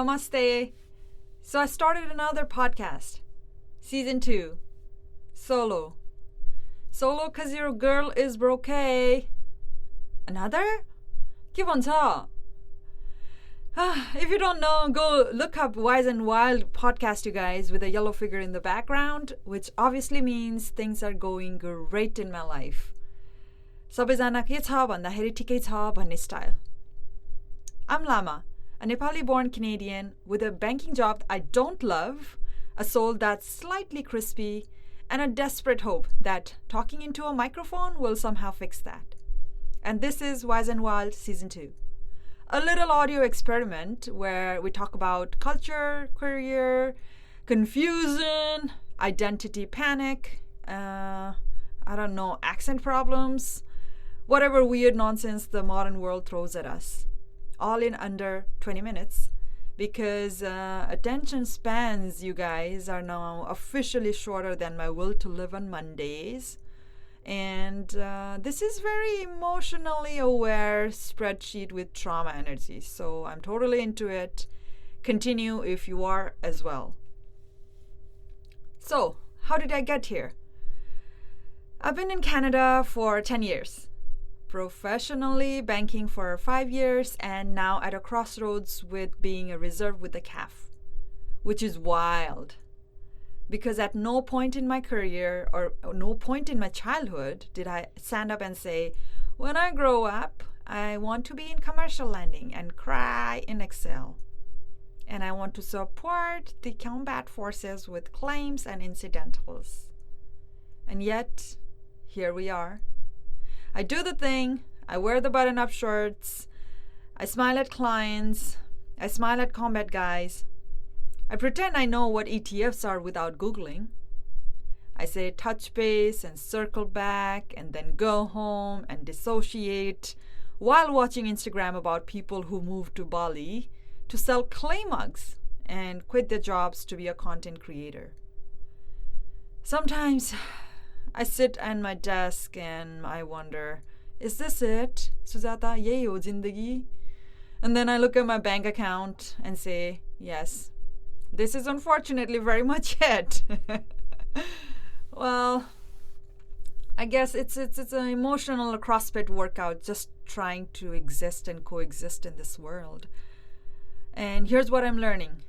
Namaste. So I started another podcast. Season 2. Solo. Solo cause your girl is broke. Another? Give on ta. If you don't know, go look up Wise and Wild podcast, you guys, with a yellow figure in the background, which obviously means things are going great in my life. सबैजना के छ भन्दाखेरि ठिकै छ भन्ने style. I'm Lama, a Nepali-born Canadian with a banking job I don't love, a soul that's slightly crispy, and a desperate hope that talking into a microphone will somehow fix that. And this is Wise and Wild Season 2. A little audio experiment where we talk about culture, career, confusion, identity panic, accent problems, whatever weird nonsense the modern world throws at us. All in under 20 minutes because attention spans, you guys, are now officially shorter than my will to live on Mondays. And this is very emotionally aware spreadsheet with trauma energy. So I'm totally into it. Continue if you are as well. So, how did I get here? I've been in Canada for 10 years. Professionally banking for 5 years, and now at a crossroads with being a reserve with a calf, which is wild. Because at no point in my career or no point in my childhood did I stand up and say, when I grow up, I want to be in commercial lending and cry in Excel. And I want to support the combat forces with claims and incidentals. And yet, here we are. I do the thing, I wear the button-up shirts, I smile at clients, I smile at combat guys. I pretend I know what ETFs are without Googling. I say touch base and circle back and then go home and dissociate while watching Instagram about people who moved to Bali to sell clay mugs and quit their jobs to be a content creator. Sometimes I sit at my desk and I wonder, is this it? Sujata, yehi ho zindagi? And then I look at my bank account and say, yes, this is unfortunately very much it. Well, I guess it's an emotional CrossFit workout, just trying to exist and coexist in this world. And here's what I'm learning.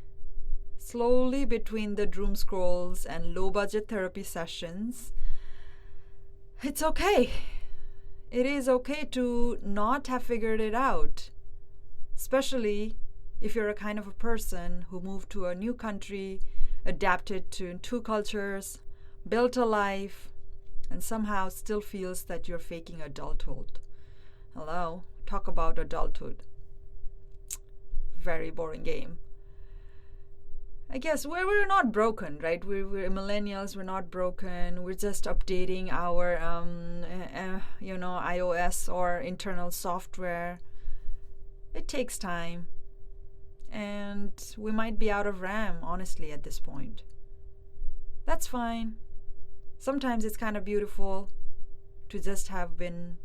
Slowly between the doom scrolls and low-budget therapy sessions, it's okay. It is okay to not have figured it out, especially if you're a kind of a person who moved to a new country, adapted to two cultures, built a life, and somehow still feels that you're faking adulthood. Hello, talk about adulthood. Very boring game. I guess we're not broken, right? We're millennials. We're not broken. We're just updating our, iOS or internal software. It takes time, and we might be out of RAM, honestly, at this point. That's fine. Sometimes it's kind of beautiful to just have been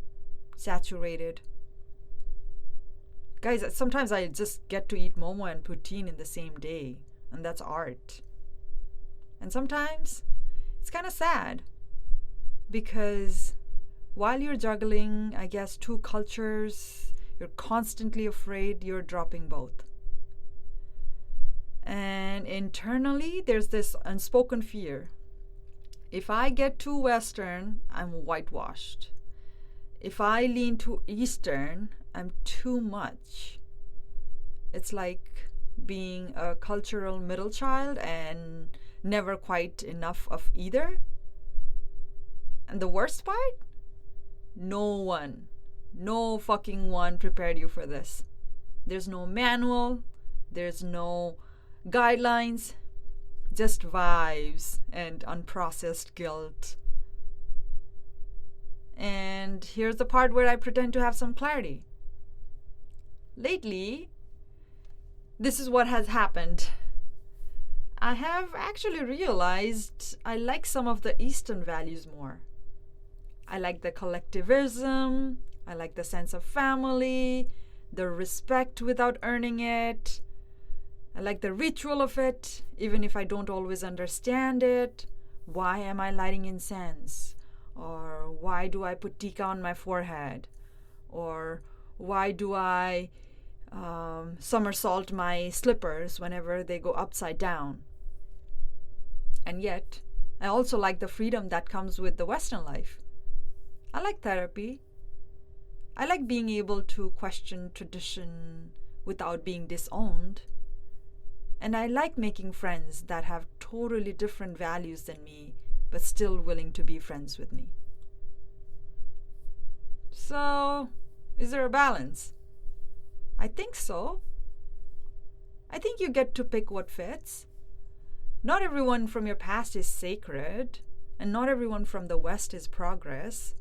saturated. Guys, sometimes I just get to eat momo and poutine in the same day. And that's art. And sometimes it's kind of sad because while you're juggling, I guess, two cultures, you're constantly afraid you're dropping both. And internally, there's this unspoken fear. If I get too Western, I'm whitewashed. If I lean too Eastern, I'm too much. It's like being a cultural middle child and never quite enough of either. And the worst part? No fucking one prepared you for this. There's no manual, there's no guidelines, just vibes and unprocessed guilt. And here's the part where I pretend to have some clarity. Lately, this is what has happened. I have actually realized I like some of the Eastern values more. I like the collectivism, I like the sense of family, the respect without earning it, I like the ritual of it, even if I don't always understand it. Why am I lighting incense? Or why do I put thik on my forehead? Or why do I somersault my slippers whenever they go upside down? And yet, I also like the freedom that comes with the Western life. I like therapy. I like being able to question tradition without being disowned. And I like making friends that have totally different values than me, but still willing to be friends with me. So, is there a balance? I think so. I think you get to pick what fits. Not everyone from your past is sacred, and not everyone from the West is progress.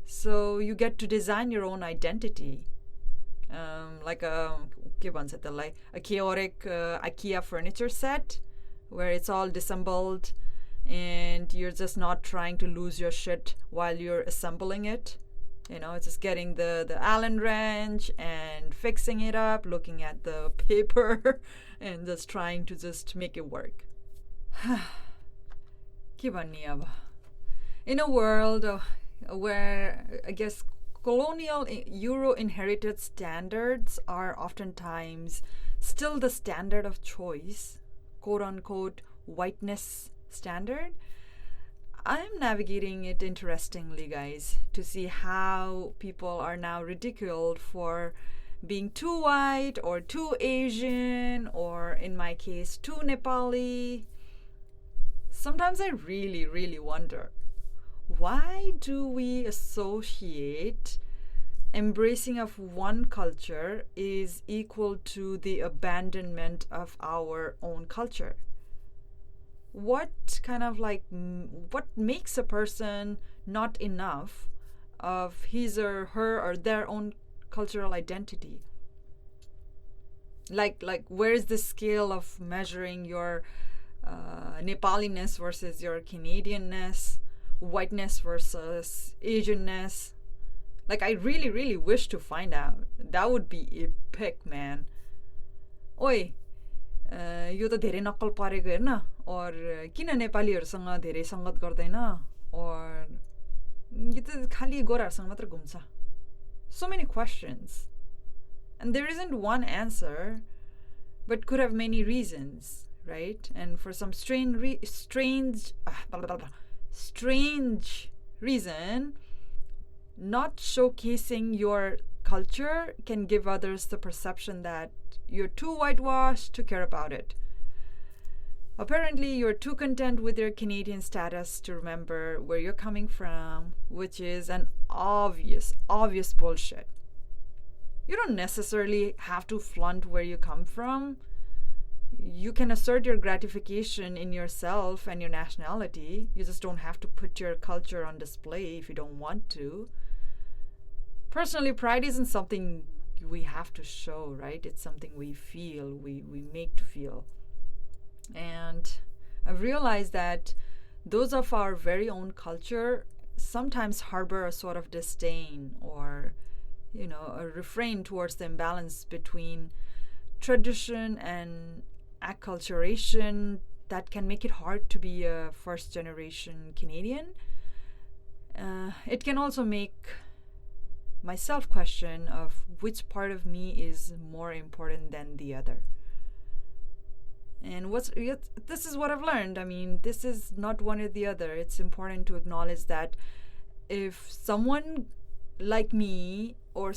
So you get to design your own identity. Like a chaotic IKEA furniture set where it's all disassembled and you're just not trying to lose your shit while you're assembling it. It's just getting the Allen wrench and fixing it up, looking at the paper and just trying to just make it work. In a world where I guess colonial Euro-inherited standards are oftentimes still the standard of choice, quote-unquote whiteness standard, I'm navigating it interestingly, guys, to see how people are now ridiculed for being too white or too Asian or, in my case, too Nepali. Sometimes I really, really wonder, why do we associate embracing of one culture is equal to the abandonment of our own culture? What makes a person not enough of his or her or their own cultural identity? Like where is the scale of measuring your Nepaliness versus your Canadianness, whiteness versus Asianness? Like, I really, really wish to find out. That would be epic, man. Oi, यो त धेरै नक्कल परेको हेर्न, और किन नेपालीहरूसँग धेरै संगत गर्दैन, और यो त खाली गोराहरूसँग मात्र घुम्छ. So many questions. And there isn't one answer, but could have many reasons, right? And for some strange reason, not showcasing your culture can give others the perception that you're too whitewashed to care about it. Apparently, you're too content with your Canadian status to remember where you're coming from, which is an obvious bullshit. You don't necessarily have to flaunt where you come from. You can assert your gratification in yourself and your nationality. You just don't have to put your culture on display if you don't want to. Personally, pride isn't something we have to show, right? It's something we feel, we make to feel. And I've realized that those of our very own culture sometimes harbor a sort of disdain or, a refrain towards the imbalance between tradition and acculturation that can make it hard to be a first-generation Canadian. It can also make myself question of which part of me is more important than the other. And this is what I've learned. I mean, this is not one or the other. It's important to acknowledge that if someone like me or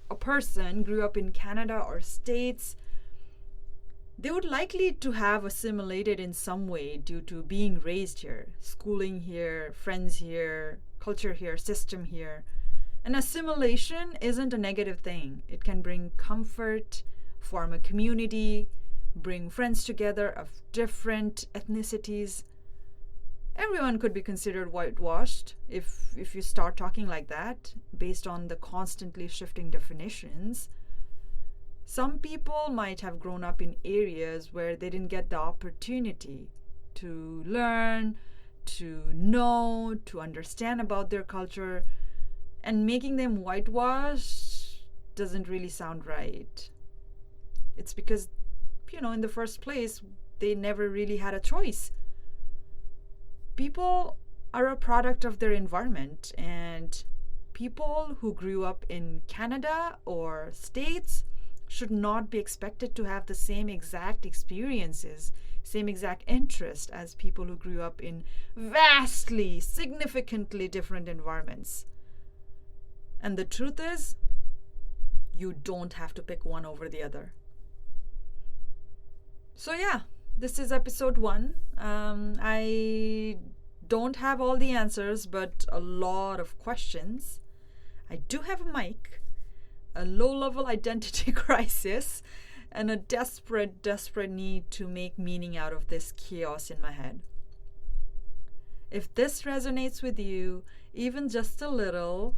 a person grew up in Canada or States, they would likely to have assimilated in some way due to being raised here, schooling here, friends here, culture here, system here. And assimilation isn't a negative thing. It can bring comfort, form a community, bring friends together of different ethnicities. Everyone could be considered whitewashed if you start talking like that, based on the constantly shifting definitions. Some people might have grown up in areas where they didn't get the opportunity to learn, to know, to understand about their culture, and making them whitewash doesn't really sound right. It's because in the first place, they never really had a choice. People are a product of their environment, and people who grew up in Canada or States should not be expected to have the same exact experiences, same exact interest as people who grew up in vastly, significantly different environments. And the truth is, you don't have to pick one over the other. So yeah, this is episode 1. I don't have all the answers, but a lot of questions. I do have a mic, a low-level identity crisis, and a desperate need to make meaning out of this chaos in my head. If this resonates with you, even just a little,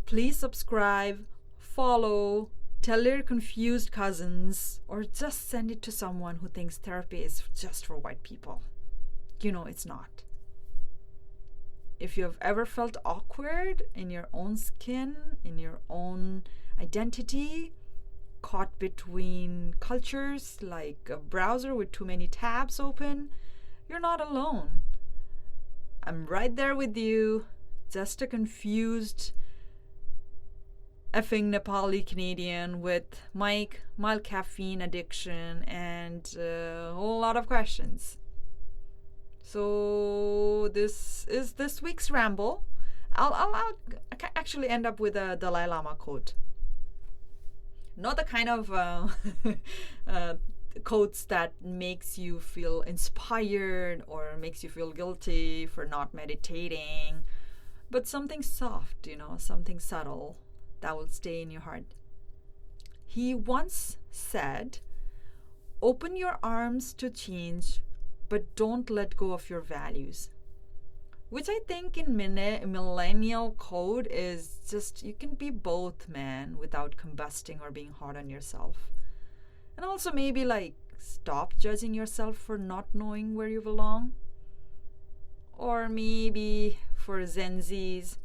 please subscribe, follow, tell your confused cousins, or just send it to someone who thinks therapy is just for white people. It's not. If you have ever felt awkward in your own skin, in your own identity, caught between cultures like a browser with too many tabs open, you're not alone. I'm right there with you, just a confused effing Nepali Canadian with mild caffeine addiction and a whole lot of questions. So this is this week's ramble. I'll actually end up with a Dalai Lama quote. Not the kind of quotes that makes you feel inspired or makes you feel guilty for not meditating, but something soft, something subtle that will stay in your heart. He once said, "Open your arms to change, but don't let go of your values." Which I think in millennial code is just, you can be both, man, without combusting or being hard on yourself. And also maybe stop judging yourself for not knowing where you belong. Or maybe for Gen Zs,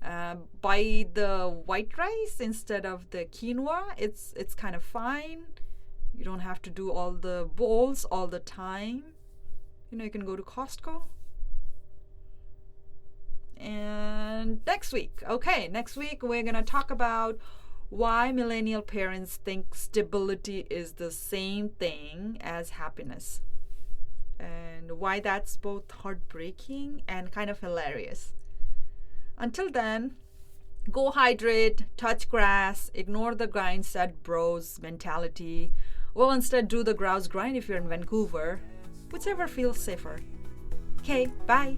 buy the white rice instead of the quinoa. It's kind of fine. You don't have to do all the bowls all the time. You can go to Costco. And next week we're gonna talk about why millennial parents think stability is the same thing as happiness, and why that's both heartbreaking and kind of hilarious. Until then, go hydrate, touch grass, ignore the grind set bros mentality. Well, instead do the grouse grind if you're in Vancouver. Whichever feels safer. Okay, bye.